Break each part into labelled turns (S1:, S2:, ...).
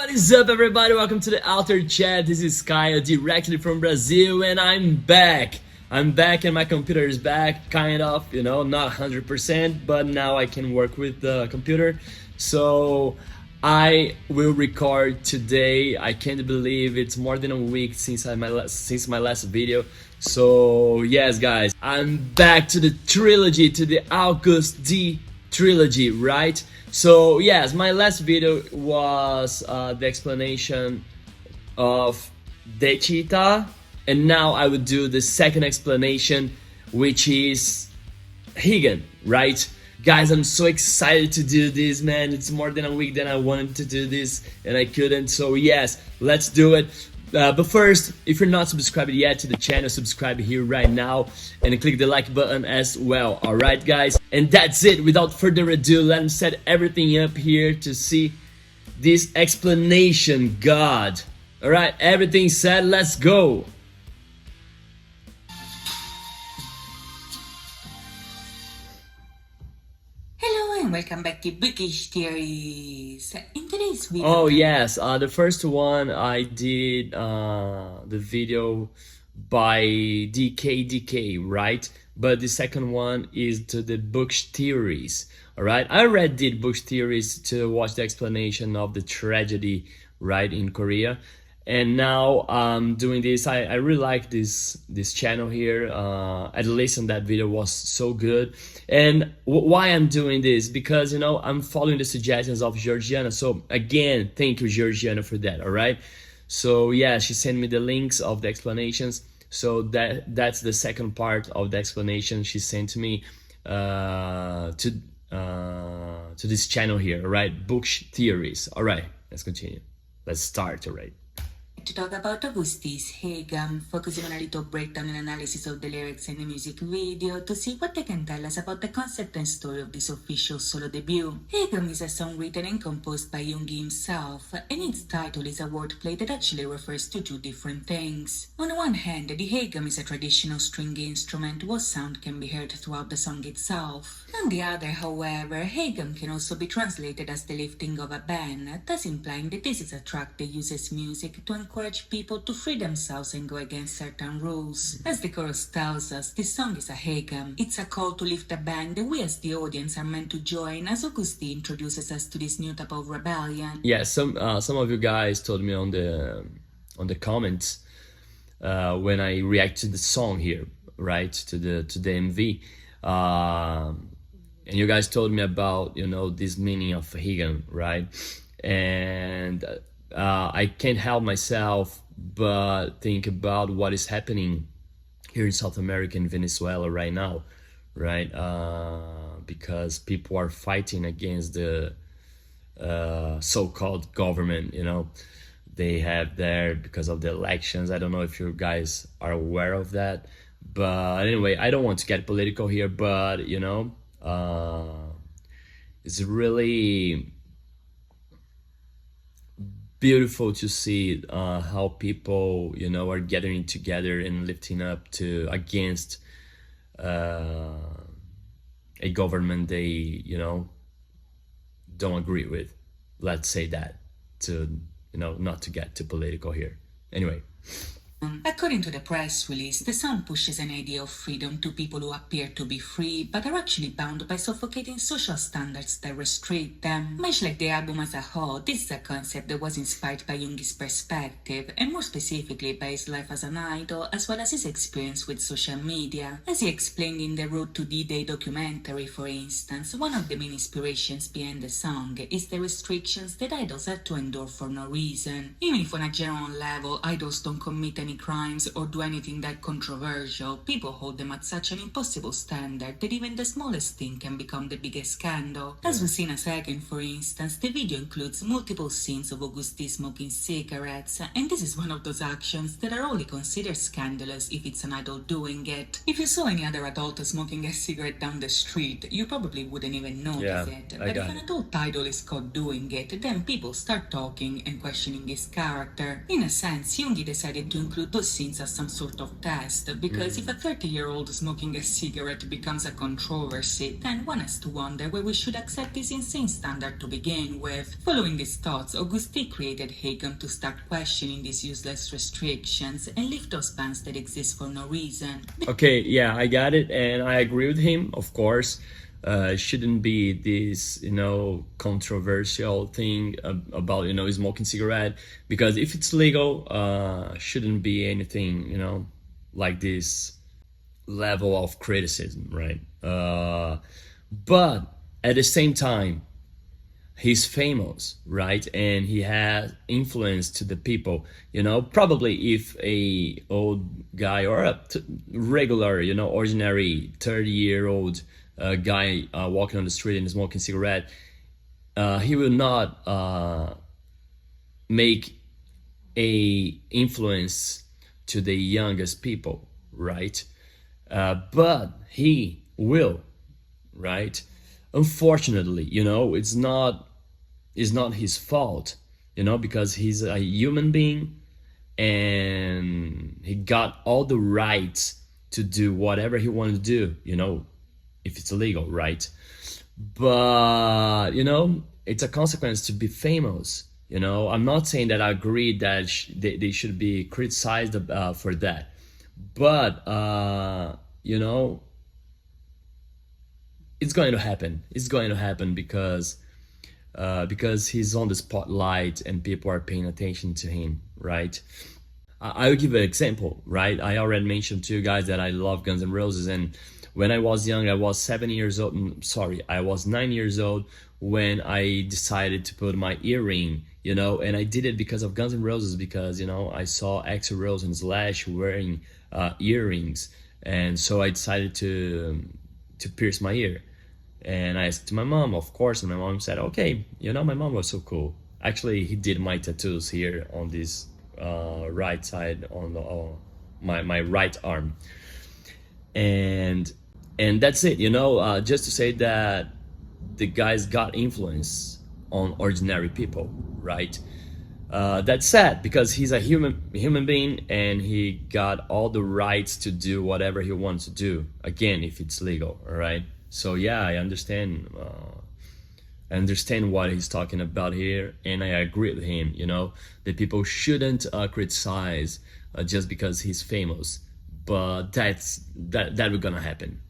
S1: What is up, everybody? Welcome to the Outer Chat. This is Kyle, directly from Brazil, and I'm back. I'm back and my computer is back, kind of, not 100%, but now I can work with the computer. So I will record today. I can't believe it's more than a week since my last video. So yes, guys, I'm back to the trilogy, to the AGUST D trilogy, right? So yes, my last video was the explanation of Dechita, and now I would do the second explanation, which is Haegeum, right? Guys, I'm so excited to do this, man. It's more than a week that I wanted to do this and I couldn't, so yes, let's do it. But first, if you're not subscribed yet to the channel, subscribe here right now and click the like button as well. Alright, guys, and that's it. Without further ado, let me set everything up here to see this explanation. God. Alright, everything set, let's go.
S2: Welcome back to Bookish Theories. In today's video,
S1: oh yes, the first one I did the video by DK, right? But the second one is to the Bookish Theories. Alright, I already did Bookish Theories to watch the explanation of the tragedy, right, in Korea. And now I'm doing this. I really like this channel here. At least in that video was so good. And why I'm doing this? Because I'm following the suggestions of Georgiana. So again, thank you, Georgiana, for that. All right. So yeah, she sent me the links of the explanations. So that's the second part of the explanation she sent to me to this channel here. All right, Bookish Theories. All right, let's continue. Let's start. All right.
S2: to talk about AGUST D's Haegeum, focusing on a little breakdown and analysis of the lyrics and the music video to see what they can tell us about the concept and story of this official solo debut. Haegeum is a song written and composed by Yoongi himself, and its title is a wordplay that actually refers to two different things. On one hand, the Haegeum is a traditional stringy instrument whose sound can be heard throughout the song itself. On the other, however, Haegeum can also be translated as the lifting of a ban, thus implying that this is a track that uses music to encourage people to free themselves and go against certain rules. As the chorus tells us, this song is a Haegeum. It's a call to lift a ban that we as the audience are meant to join, as AGUST D introduces us to this new type of rebellion.
S1: Yeah, some of you guys told me on the comments when I react to the song here, right, to the MV, and you guys told me about this meaning of Haegeum, right? And I can't help myself but think about what is happening here in South America and Venezuela right now, right? Because people are fighting against the so-called government, they have there because of the elections. I don't know if you guys are aware of that, but anyway, I don't want to get political here, but it's really beautiful to see how people are gathering together and lifting up against a government they don't agree with. Let's say that, to not to get too political here. Anyway,
S2: according to the press release, the song pushes an idea of freedom to people who appear to be free but are actually bound by suffocating social standards that restrict them. Much like the album as a whole, this is a concept that was inspired by Yoongi's perspective, and more specifically by his life as an idol, as well as his experience with social media. As he explained in the Road to D-Day documentary, for instance, one of the main inspirations behind the song is the restrictions that idols had to endure for no reason. Even if on a general level, idols don't commit any crimes or do anything that controversial, people hold them at such an impossible standard that even the smallest thing can become the biggest scandal. As we see in a second, for instance, the video includes multiple scenes of AGUST D smoking cigarettes, and this is one of those actions that are only considered scandalous if it's an idol doing it. If you saw any other adult smoking a cigarette down the street, you probably wouldn't even notice it. But if an adult idol is caught doing it, then people start talking and questioning his character. In a sense, Yoongi decided to include include those scenes as some sort of test, because if a 30-year-old smoking a cigarette becomes a controversy, then one has to wonder where we should accept this insane standard to begin with. Following these thoughts, AGUST D created Haegeum to start questioning these useless restrictions and lift those bans that exist for no reason.
S1: Okay, yeah, I got it, and I agree with him, of course. Shouldn't be this, controversial thing about, smoking cigarette, because if it's legal, shouldn't be anything, like this level of criticism, right? But at the same time, he's famous, right? And he has influence to the people. Probably if a old guy or a regular, ordinary 30-year-old guy walking on the street and smoking cigarette, he will not make a influence to the youngest people, right? But he will, right? Unfortunately, it's not his fault, because he's a human being and he got all the rights to do whatever he wanted to do, if it's illegal, right? But, it's a consequence to be famous. I'm not saying that I agree that they should be criticized for that. But, it's going to happen. It's going to happen because he's on the spotlight and people are paying attention to him, right? I will give an example, right? I already mentioned to you guys that I love Guns N' Roses, and when I was young, I was 7 years old. Sorry, I was 9 years old when I decided to put my earring, and I did it because of Guns N' Roses, because I saw Axl Rose and Slash wearing earrings, and so I decided to pierce my ear. And I asked my mom, of course, and my mom said, okay. My mom was so cool. Actually, he did my tattoos here on this right side, on my right arm. And that's it, just to say that the guy's got influence on ordinary people, right? That's sad, because he's a human being and he got all the rights to do whatever he wants to do, again, if it's legal, all right? So yeah, I understand what he's talking about here, and I agree with him, that people shouldn't criticize just because he's famous, but that will gonna happen.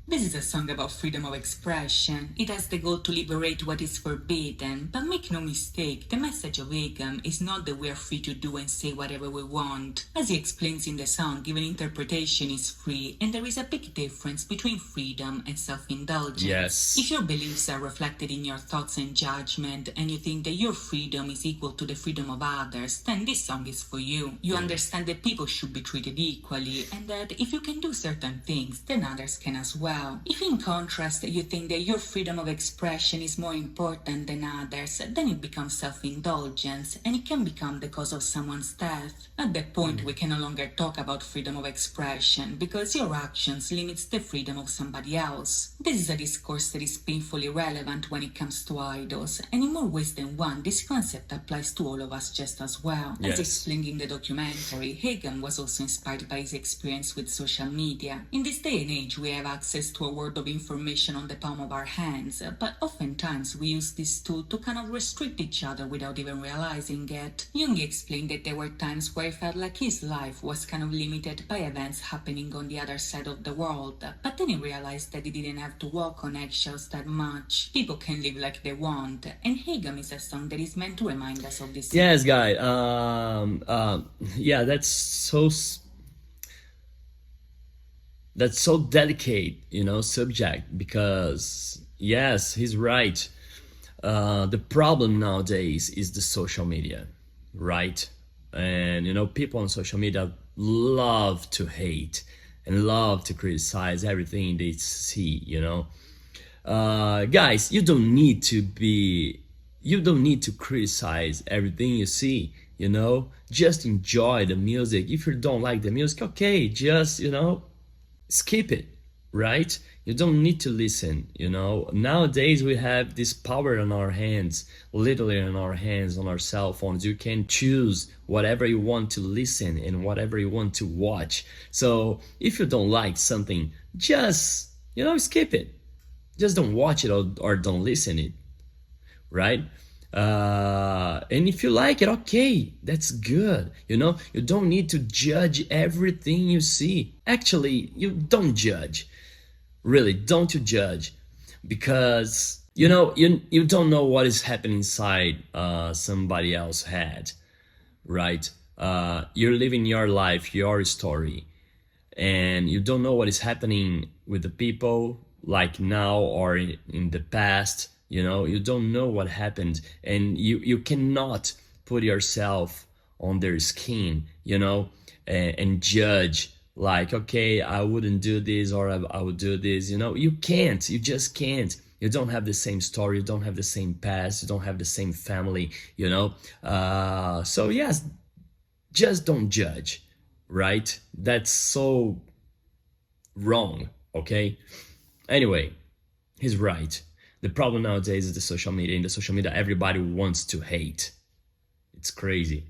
S2: This is a song about freedom of expression. It has the goal to liberate what is forbidden, but make no mistake, the message of Haegeum is not that we are free to do and say whatever we want. As he explains in the song, even interpretation is free, and there is a big difference between freedom and self-indulgence.
S1: Yes.
S2: If your beliefs are reflected in your thoughts and judgment, and you think that your freedom is equal to the freedom of others, then this song is for you. You understand that people should be treated equally, and that if you can do certain things, then others can as well. If in contrast you think that your freedom of expression is more important than others, then it becomes self-indulgence, and it can become the cause of someone's death. At that point, we can no longer talk about freedom of expression, because your actions limits the freedom of somebody else. This is a discourse that is painfully relevant when it comes to idols, and in more ways than one, this concept applies to all of us just as well.
S1: Yes.
S2: As explained in the documentary, Haegeum was also inspired by his experience with social media. In this day and age, we have access to a world of information on the palm of our hands, but oftentimes we use this tool to kind of restrict each other without even realizing it. Jung explained that there were times where he felt like his life was kind of limited by events happening on the other side of the world, but then he realized that he didn't have to walk on eggshells that much. People can live like they want, and Haegeum is a song that is meant to remind us of this.
S1: Yes, guy. Yeah, that's so delicate, subject, because yes, he's right. The problem nowadays is the social media, right? And people on social media love to hate and love to criticize everything they see. Guys, you don't need to criticize everything you see. Just enjoy the music. If you don't like the music, okay, just skip it. right? You don't need to listen, you know. Nowadays we have this power in our hands, literally in our hands, on our cell phones. You can choose whatever you want to listen and whatever you want to watch. So if you don't like something, just, you know, skip it. Just don't watch it, or don't listen it, right? And if you like it, okay, that's good. You know, you don't need to judge everything you see. Actually, you don't judge. Really, don't you judge, because you know, you don't know what is happening inside somebody else's head, right? You're living your life, your story, and you don't know what is happening with the people, like now or in the past. You know, you don't know what happened, and you cannot put yourself on their skin, you know, and judge, like, okay, I wouldn't do this, or I would do this. You know, you can't, you just can't. You don't have the same story, you don't have the same past, you don't have the same family, you know. So yes, just don't judge, right? That's so wrong, okay? Anyway, he's right. The problem nowadays is the social media. In the social media, everybody wants to hate. It's crazy.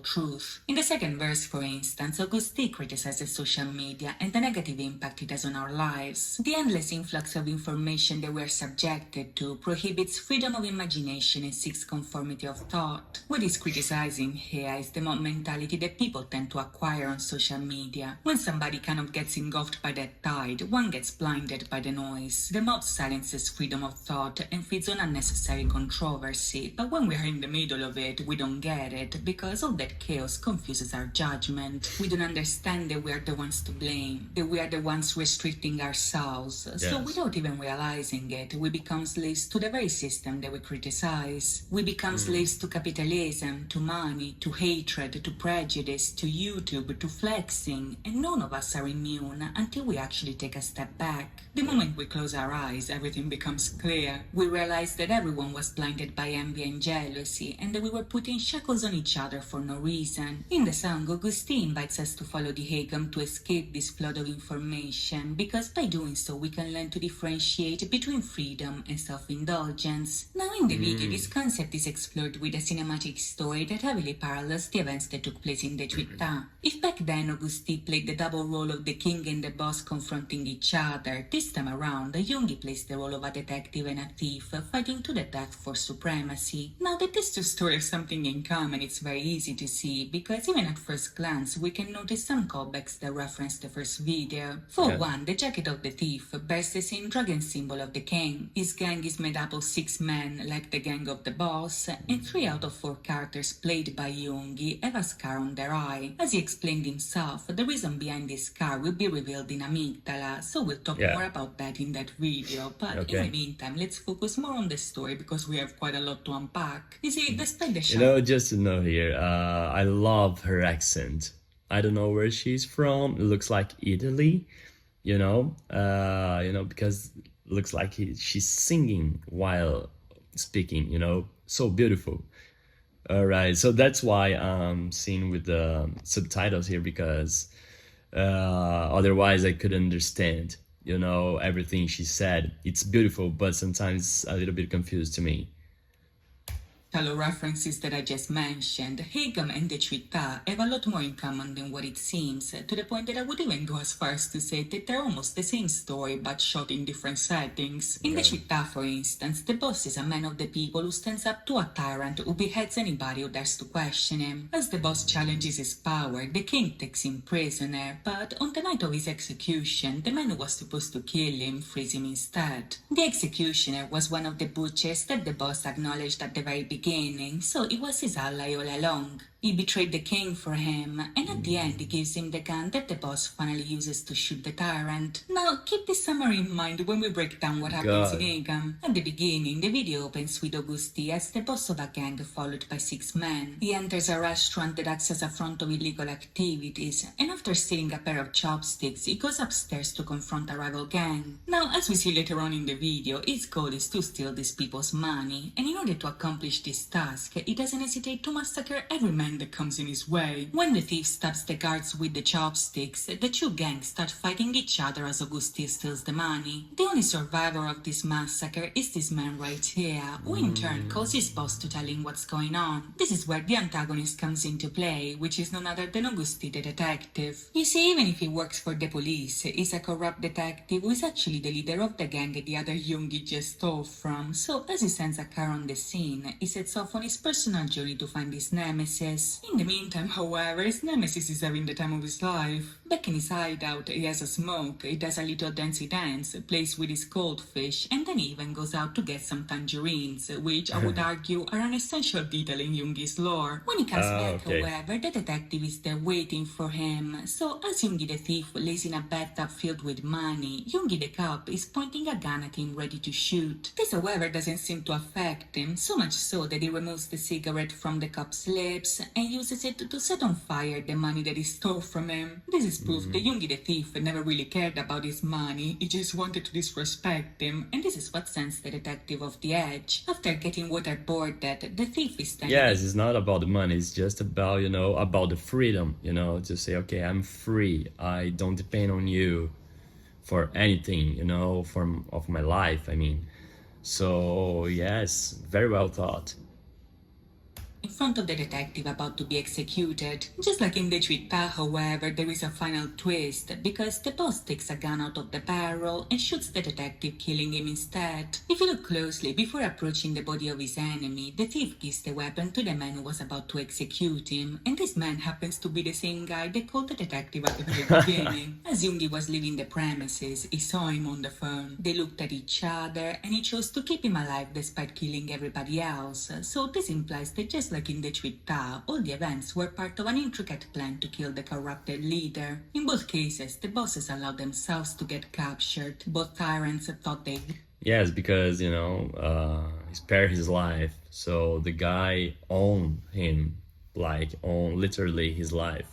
S2: Truth. In the second verse, for instance, AGUST D criticizes social media and the negative impact it has on our lives. The endless influx of information that we are subjected to prohibits freedom of imagination and seeks conformity of thought. What is criticizing here is the mob mentality that people tend to acquire on social media. When somebody kind of gets engulfed by that tide, one gets blinded by the noise. The mob silences freedom of thought and feeds on unnecessary controversy, but when we are in the middle of it, we don't get it, because all that chaos confuses our judgment. We don't understand that we are the ones to blame, that we are the ones restricting ourselves.
S1: Yes.
S2: So without even realizing it, we become slaves to the very system that we criticize. We become slaves to capitalism, to money, to hatred, to prejudice, to YouTube, to flexing, and none of us are immune until we actually take a step back. The moment we close our eyes, everything becomes clear. We realize that everyone was blinded by envy and jealousy, and that we were putting shackles on each other for no reason. In the song, AGUST D invites us to follow the Haegeum to escape this flood of information, because by doing so we can learn to differentiate between freedom and self-indulgence. Now in the video, this concept is explored with a cinematic story that heavily parallels the events that took place in the città. If back then AGUST D played the double role of the king and the boss confronting each other, this time around Jungi plays the role of a detective and a thief fighting to the death for supremacy. Now that these two stories have something in common, it's very easy to see, because even at first glance we can notice some callbacks that reference the first video. For one, the jacket of the thief bears the same dragon symbol of the king. His gang is made up of 6 men, like the gang of the boss, and 3 out of 4 characters played by Jungi have a scar on their eye. As he explained himself, the reason behind this scar will be revealed in Amygdala, so we'll talk more about that in that video. But in the meantime, let's focus more on the story, because we have quite a lot to unpack. You see, despite the
S1: You know, just to know here, I love her accent. I don't know where she's from. It looks like Italy, you know, because it looks like she's singing while speaking, you know, so beautiful. All right, so that's why I'm seeing with the subtitles here, because otherwise I couldn't understand, you know, everything she said. It's beautiful, but sometimes a little bit confused to me.
S2: Shallow references that I just mentioned, Haegeum and the città have a lot more in common than what it seems, to the point that I would even go as far as to say that they're almost the same story but shot in different settings. In the città, for instance, the boss is a man of the people who stands up to a tyrant who beheads anybody who dares to question him. As the boss challenges his power, the king takes him prisoner, but on the night of his execution, the man who was supposed to kill him frees him instead. The executioner was one of the butchers that the boss acknowledged at the very beginning, so it was his ally all along. He betrayed the king for him, and at the end he gives him the gun that the boss finally uses to shoot the tyrant. Now, keep this summary in mind when we break down what happens in Haegeum. At the beginning, the video opens with AGUST D as the boss of a gang followed by 6 men. He enters a restaurant that acts as a front of illegal activities, and after stealing a pair of chopsticks, he goes upstairs to confront a rival gang. Now, as we see later on in the video, his goal is to steal these people's money, and in order to accomplish this task, he doesn't hesitate to massacre every man that comes in his way. When the thief stabs the guards with the chopsticks, the two gangs start fighting each other as AGUST D steals the money. The only survivor of this massacre is this man right here, who in turn calls his boss to tell him what's going on. This is where the antagonist comes into play, which is none other than AGUST D the detective. You see, even if he works for the police, he's a corrupt detective who is actually the leader of the gang the other Yoongi just stole from. So as he sends a car on the scene, he sets off on his personal journey to find his nemesis. In the meantime, however, his nemesis is having the time of his life. Back in his hideout, he has a smoke, he does a little dancey dance, plays with his goldfish, and then he even goes out to get some tangerines, which I would argue are an essential detail in Yoongi's lore. When he comes back, however, the detective is there waiting for him. So as Yoongi the thief lays in a bathtub filled with money, Yoongi the cop is pointing a gun at him ready to shoot. This, however, doesn't seem to affect him, so much so that he removes the cigarette from the cop's lips and uses it to set on fire the money that he stole from him. This is proof that Yoongi the thief never really cared about his money, he just wanted to disrespect him, and this is what sends the detective off the edge. After getting waterboarded, the thief is standing...
S1: Yes, it's not about the money, it's just about, about the freedom, to say, okay, I'm free, I don't depend on you for anything, of my life, I mean. So, yes, very well thought.
S2: In front of the detective about to be executed. Just like in the Chita, however, there is a final twist, because the boss takes a gun out of the barrel and shoots the detective, killing him instead. If you look closely, before approaching the body of his enemy, the thief gives the weapon to the man who was about to execute him, and this man happens to be the same guy that called the detective at the very beginning. As Yoongi was leaving the premises, he saw him on the phone. They looked at each other, and he chose to keep him alive despite killing everybody else. So this implies that just like in the Chita, all the events were part of an intricate plan to kill the corrupted leader. In both cases, the bosses allowed themselves to get captured. Both tyrants thought they...
S1: Yes, because, he spared his life, so the guy owned him, owned literally his life.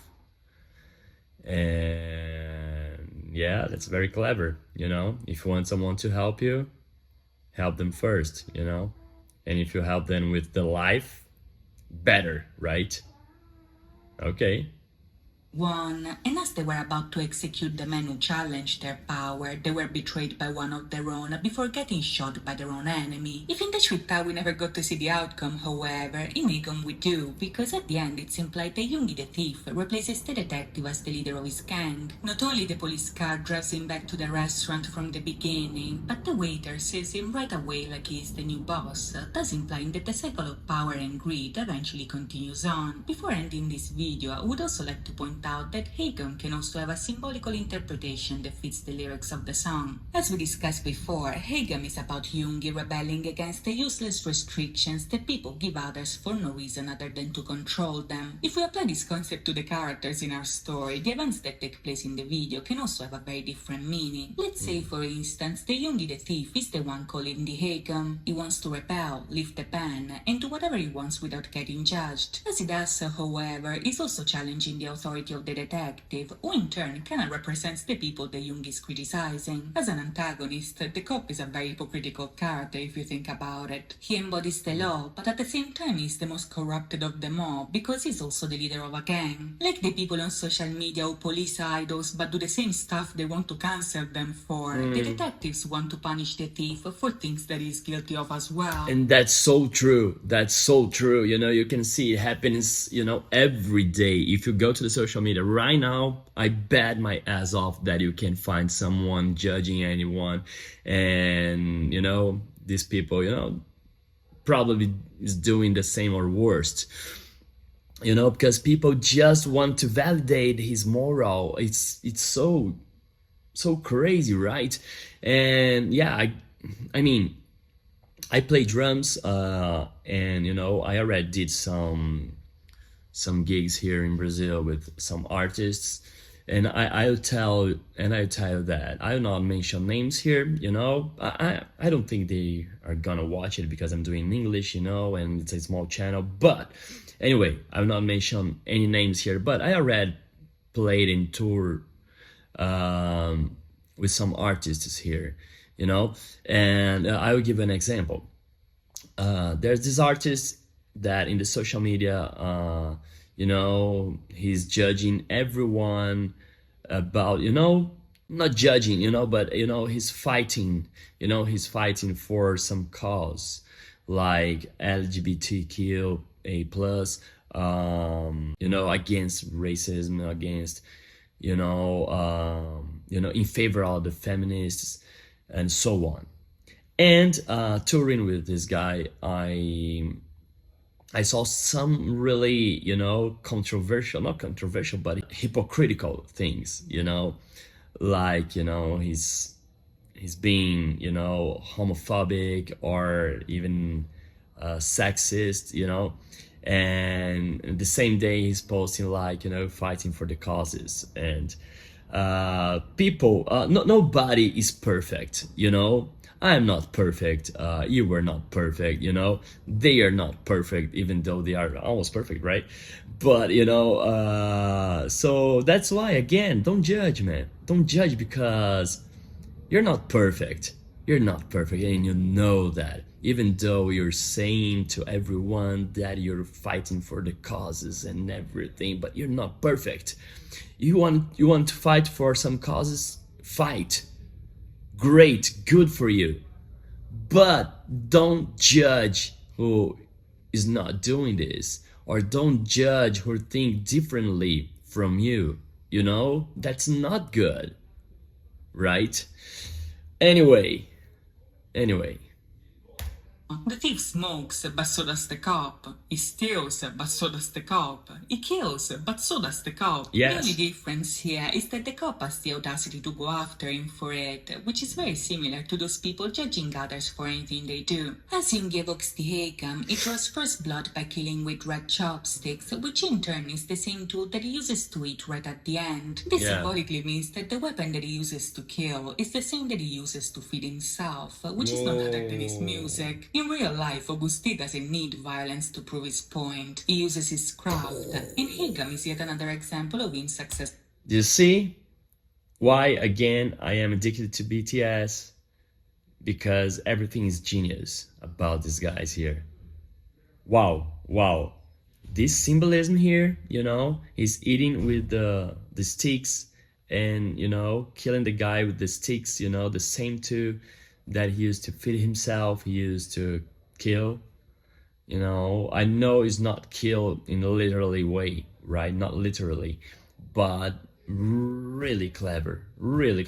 S1: And yeah, that's very clever, If you want someone to help you, help them first, And if you help them with the life, better, right? Okay.
S2: And as they were about to execute the men who challenged their power, they were betrayed by one of their own before getting shot by their own enemy. If in the Chita we never got to see the outcome, however, in Haegeum we do, because at the end it's implied that Yoongi the thief replaces the detective as the leader of his gang. Not only the police car drives him back to the restaurant from the beginning, but the waiter sees him right away like he is the new boss, thus implying that the cycle of power and greed eventually continues on. Before ending this video, I would also like to point out that Haegeum can also have a symbolical interpretation that fits the lyrics of the song. As we discussed before, Haegeum is about Yoongi rebelling against the useless restrictions that people give others for no reason other than to control them. If we apply this concept to the characters in our story, the events that take place in the video can also have a very different meaning. Let's say, for instance, that Yoongi the thief is the one calling the Haegeum. He wants to rebel, lift the ban, and do whatever he wants without getting judged. As he does so, however, he's also challenging the authority of the detective, who in turn kinda represents the people that Yoongi is criticizing. As an antagonist, the cop is a very hypocritical character if you think about it. He embodies the law, but at the same time he's the most corrupted of them all, because he's also the leader of a gang. Like the people on social media who police idols but do the same stuff they want to cancel them for, the detectives want to punish the thief for things that he's guilty of as well.
S1: And that's so true. That's so true. You can see it happens, every day. If you go to the social media right now, I bet my ass off that you can find someone judging anyone. And, these people, probably is doing the same or worst. Because people just want to validate his moral. It's so crazy, right? And yeah, I mean, I play drums, and I already did some gigs here in Brazil with some artists, and I'll tell you that I will not mention names here. I don't think they are gonna watch it because I'm doing English, and it's a small channel. But anyway, I will not mention any names here. But I already played in tour with some artists here, and I will give an example. There's this artist that in the social media, you know, he's judging everyone about, you know, not judging, you know, but you know, he's fighting, you know, he's fighting for some cause like LGBTQA plus, you know, against racism, against, you know, in favor of the feminists and so on. And touring with this guy, I saw some really, you know, controversial, not controversial, but hypocritical things, you know, like, you know, he's being, you know, homophobic or even sexist, you know, and the same day he's posting like, you know, fighting for the causes. And people, nobody is perfect, you know. I am not perfect, you were not perfect, you know, they are not perfect, even though they are almost perfect, right? But you know, so that's why, again, don't judge, man. Don't judge, because you're not perfect. You're not perfect, and you know that. Even though you're saying to everyone that you're fighting for the causes and everything, but you're not perfect. You want to fight for some causes? Fight. Great, good for you. But don't judge who is not doing this, or don't judge who think differently from you. You know, that's not good, right? Anyway, anyway.
S2: The thief smokes, but so does the cop. He steals, but so does the cop. He kills, but so does the cop.
S1: Yes.
S2: The only difference here is that the cop has the audacity to go after him for it, which is very similar to those people judging others for anything they do. As in AGUST D, Haegeum, he draws first blood by killing with red chopsticks, which in turn is the same tool that he uses to eat right at the end. This symbolically means that the weapon that he uses to kill is the same that he uses to feed himself, which is none other than his music. In real life, AGUST D doesn't need violence to prove his point. He uses his craft. In Haegeum is yet another example of him success.
S1: Do you see why, again, I am addicted to BTS? Because everything is genius about these guys here. Wow, wow. This symbolism here, you know, he's eating with the sticks and, you know, killing the guy with the sticks, you know, the same two that he used to feed himself, he used to kill. You know, I know it's not kill in a literally way, right? Not literally, but really clever, really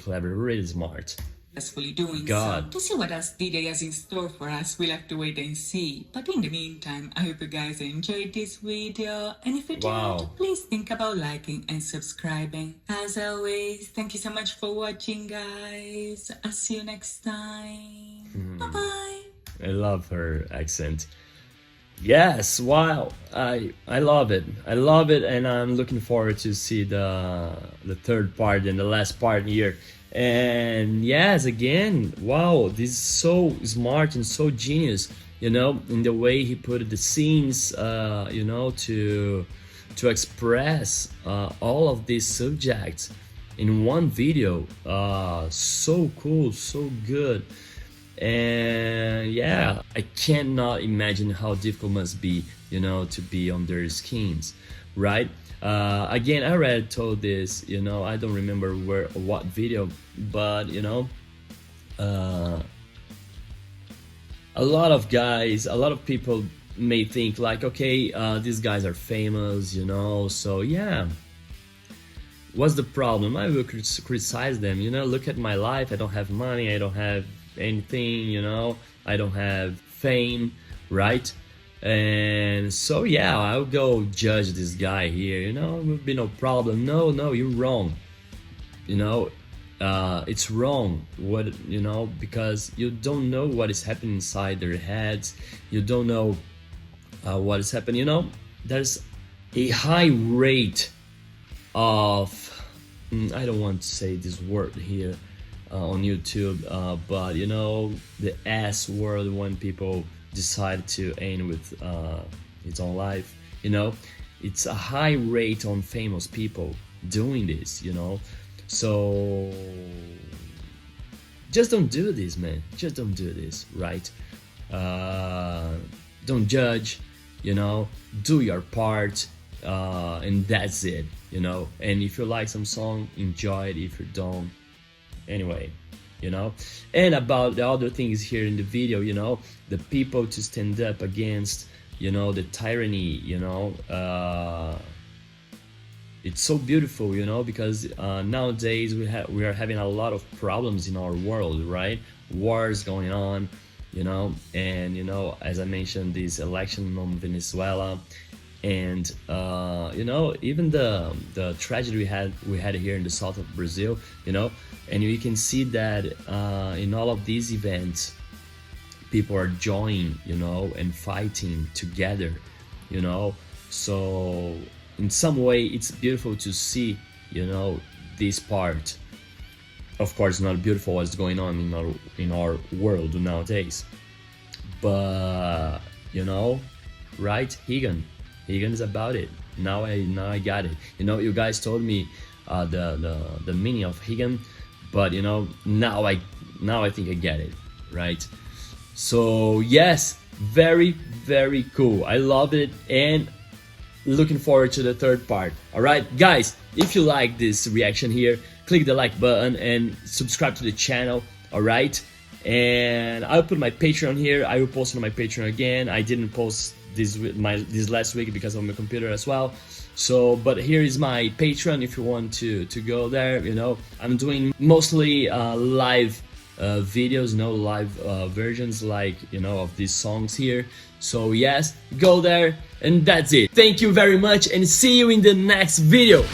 S1: smart.
S2: Successfully doing
S1: God.
S2: so. To see what else D-Day has in store for us, we'll have to wait and see. But in the meantime, I hope you guys enjoyed this video. And if you did, please think about liking and subscribing. As always, thank you so much for watching, guys. I'll see you next time. Bye-bye.
S1: I love her accent. Yes, wow, I love it. I love it, and I'm looking forward to see the third part and the last part here. And yes, again, wow, this is so smart and so genius, you know, in the way he put the scenes, you know, to express all of these subjects in one video. So cool, so good. And yeah, I cannot imagine how difficult it must be, you know, to be on their skins, right? Again, I already told this, you know, I don't remember what video, but you know, a lot of guys, a lot of people may think like, okay, these guys are famous, you know, so yeah, what's the problem? I will criticize them, you know, look at my life, I don't have money, I don't have anything, you know, I don't have fame, right? And so yeah, I'll go judge this guy here, you know, will be no problem. No, you're wrong, you know, it's wrong, what, you know, because you don't know what is happening inside their heads, you don't know what is happening, you know. There's a high rate of, I don't want to say this word here on YouTube, but you know, the S word, when people decide to end with its own life, you know, it's a high rate on famous people doing this, you know. So just don't do this, man, just don't do this, right? Don't judge, you know, do your part, and that's it, you know. And if you like some song, enjoy it. If you don't, anyway, you know. And about the other things here in the video, you know, the people to stand up against, you know, the tyranny, you know, it's so beautiful, you know, because nowadays we are having a lot of problems in our world, right? Wars going on, you know, and you know, as I mentioned, this election in Venezuela, and you know, even the tragedy we had here in the south of Brazil, you know, and you can see that in all of these events, people are joining, you know, and fighting together, you know. So in some way, it's beautiful to see, you know, this part. Of course, not beautiful what's going on in our world nowadays, but you know, right? Haegeum is about it. Now I got it. You know, you guys told me the meaning of Haegeum, but you know, now I think I get it, right? So yes, very cool. I love it, and looking forward to the third part. All right, guys, if you like this reaction here, click the like button and subscribe to the channel. All right, and I'll put my Patreon here. I will post on my Patreon again. I didn't post this last week because of my computer as well. So, but here is my Patreon if you want to go there. You know, I'm doing mostly live videos, no live versions, like, you know, of these songs here. So yes, go there, and that's it. Thank you very much, and see you in the next video.